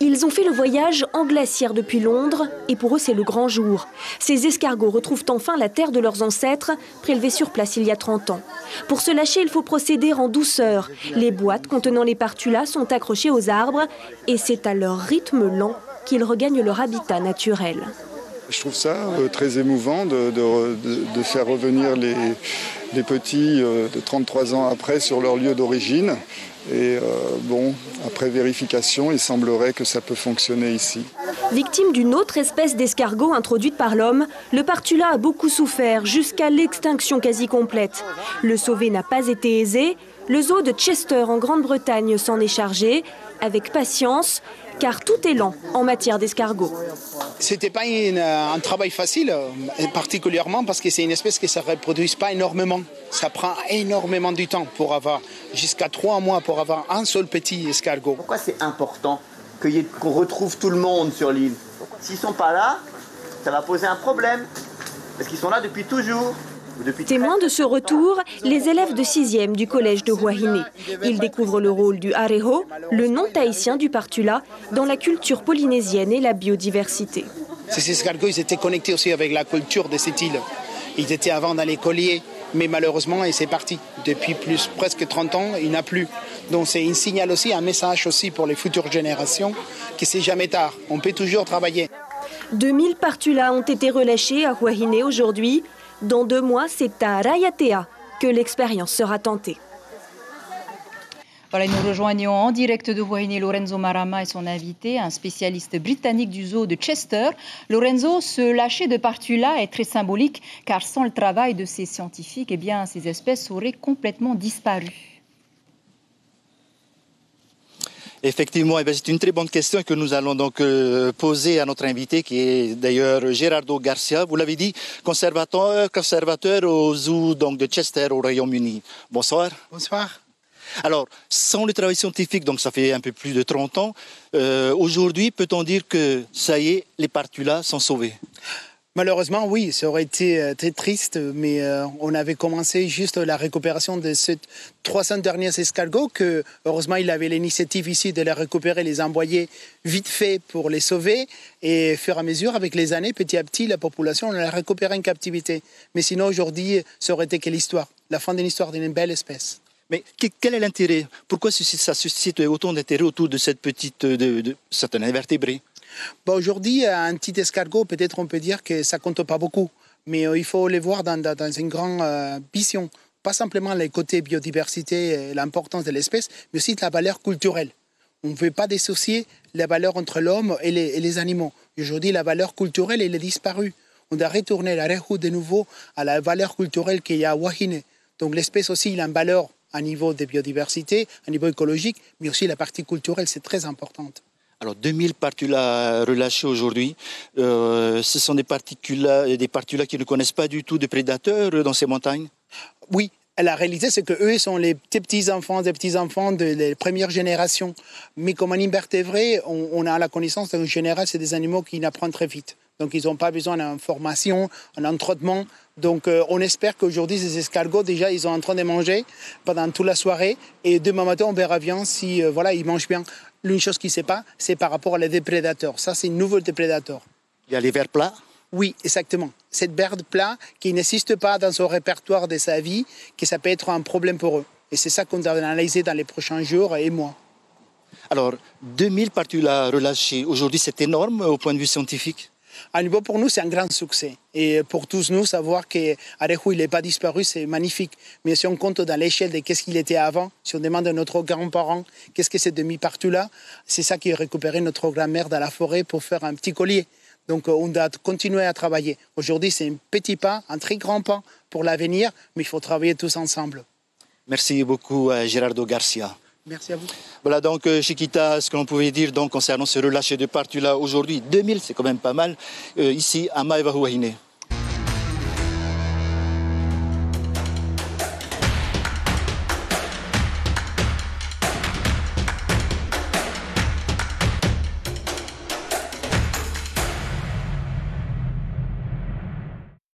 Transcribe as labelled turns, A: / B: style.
A: Ils ont fait le voyage en glacière depuis Londres et pour eux c'est le grand jour. Ces escargots retrouvent enfin la terre de leurs ancêtres, prélevés sur place il y a 30 ans. Pour se lâcher, il faut procéder en douceur. Les boîtes contenant les partulas sont accrochées aux arbres et c'est à leur rythme lent qu'ils regagnent leur habitat naturel.
B: Je trouve ça très émouvant de faire revenir les petits de 33 ans après sur leur lieu d'origine. Et bon, après vérification, il semblerait que ça peut fonctionner ici.
A: Victime d'une autre espèce d'escargot introduite par l'homme, le partula a beaucoup souffert jusqu'à l'extinction quasi complète. Le sauver n'a pas été aisé. Le zoo de Chester en Grande-Bretagne s'en est chargé, avec patience, car tout est lent en matière d'escargot.
C: C'était pas un travail facile, particulièrement parce que c'est une espèce qui ne se reproduit pas énormément. Ça prend énormément de temps pour avoir, jusqu'à 3 mois pour avoir un seul petit escargot.
D: Pourquoi c'est important qu'on retrouve tout le monde sur l'île? S'ils ne sont pas là, ça va poser un problème, parce qu'ils sont là depuis toujours.
A: Témoins de ce retour, les élèves de 6e du collège de Huahine. Ils découvrent le rôle du areho, le nom tahitien du partula, dans la culture polynésienne et la biodiversité.
C: Ces escargots, ils étaient connectés aussi avec la culture de cette île. Ils étaient avant dans les colliers, mais malheureusement, c'est parti. Depuis presque 30 ans, il n'y en a plus. Donc c'est un signal aussi, un message aussi pour les futures générations, que c'est jamais tard. On peut toujours travailler.
A: 2000 partulas ont été relâchés à Huahine aujourd'hui. Dans 2 mois, c'est à Raiatea que l'expérience sera tentée.
E: Voilà, nous rejoignons en direct de Huahine Lorenzo Marama et son invité, un spécialiste britannique du zoo de Chester. Lorenzo, ce lâcher de partula est très symbolique car sans le travail de ces scientifiques, eh bien, ces espèces auraient complètement disparu.
F: Effectivement, c'est une très bonne question que nous allons donc poser à notre invité, qui est d'ailleurs Gerardo Garcia. Vous l'avez dit, conservateur au zoo donc, de Chester au Royaume-Uni. Bonsoir.
C: Bonsoir.
F: Alors, sans le travail scientifique, donc ça fait un peu plus de 30 ans, aujourd'hui, peut-on dire que ça y est, les partulas sont sauvés?
C: Malheureusement, oui, ça aurait été très triste, mais on avait commencé juste la récupération de ces 300 derniers escargots, que heureusement il avait l'initiative ici de les récupérer, les envoyer vite fait pour les sauver, et au fur et à mesure, avec les années, petit à petit, la population, on l'a récupéré en captivité. Mais sinon, aujourd'hui, ça aurait été que l'histoire, la fin d'une histoire d'une belle espèce.
F: Mais quel est l'intérêt? Pourquoi ça suscite autant d'intérêt autour de cette petite, de certains invertébrés?
C: Bon, aujourd'hui, un petit escargot, peut-être on peut dire que ça ne compte pas beaucoup. Mais il faut les voir dans une grande vision. Pas simplement les côtés biodiversité et l'importance de l'espèce, mais aussi de la valeur culturelle. On ne veut pas dissocier la valeur entre l'homme et les animaux. Aujourd'hui, la valeur culturelle, elle est disparue. On doit retourner la rehu de nouveau à la valeur culturelle qu'il y a à Huahine. Donc l'espèce aussi, il a une valeur à niveau de biodiversité, à niveau écologique, mais aussi la partie culturelle, c'est très importante.
F: Alors 2000 partulas relâchés aujourd'hui, ce sont des partulas qui ne connaissent pas du tout de prédateurs dans ces montagnes?
C: Oui, la réalité c'est qu'eux sont les petits-enfants des petits-enfants de les premières générations. Mais comme un invertébré, on a la connaissance qu'en général c'est des animaux qui apprennent très vite. Donc ils n'ont pas besoin d'information, d'un traitement. Donc on espère qu'aujourd'hui ces escargots, déjà ils sont en train de manger pendant toute la soirée. Et demain matin on verra bien si ils mangent bien. L'une chose qui ne sait pas, c'est par rapport aux déprédateurs. Ça, c'est une nouvelle déprédateur.
F: Il y a les vers plats?
C: Oui, exactement. Cette berre plat qui n'existe pas dans son répertoire de sa vie, que ça peut être un problème pour eux. Et c'est ça qu'on doit analyser dans les prochains jours et mois.
F: Alors, 2000 partulas relâchés, aujourd'hui, c'est énorme au point de vue scientifique?
C: À niveau pour nous, c'est un grand succès. Et pour tous nous, savoir qu'Arehu, il n'est pas disparu, c'est magnifique. Mais si on compte dans l'échelle de qu'est-ce qu'il était avant, si on demande à notre grand-parent qu'est-ce que c'est demi-partula, c'est ça qui a récupéré notre grand-mère dans la forêt pour faire un petit collier. Donc on doit continuer à travailler. Aujourd'hui, c'est un petit pas, un très grand pas pour l'avenir, mais il faut travailler tous ensemble.
F: Merci beaucoup, Gerardo Garcia.
C: Merci à vous.
F: Voilà donc, Chiquita, ce que l'on pouvait dire donc, concernant ce relâché de partulas aujourd'hui. 2000, c'est quand même pas mal, ici à Maeva Huahine.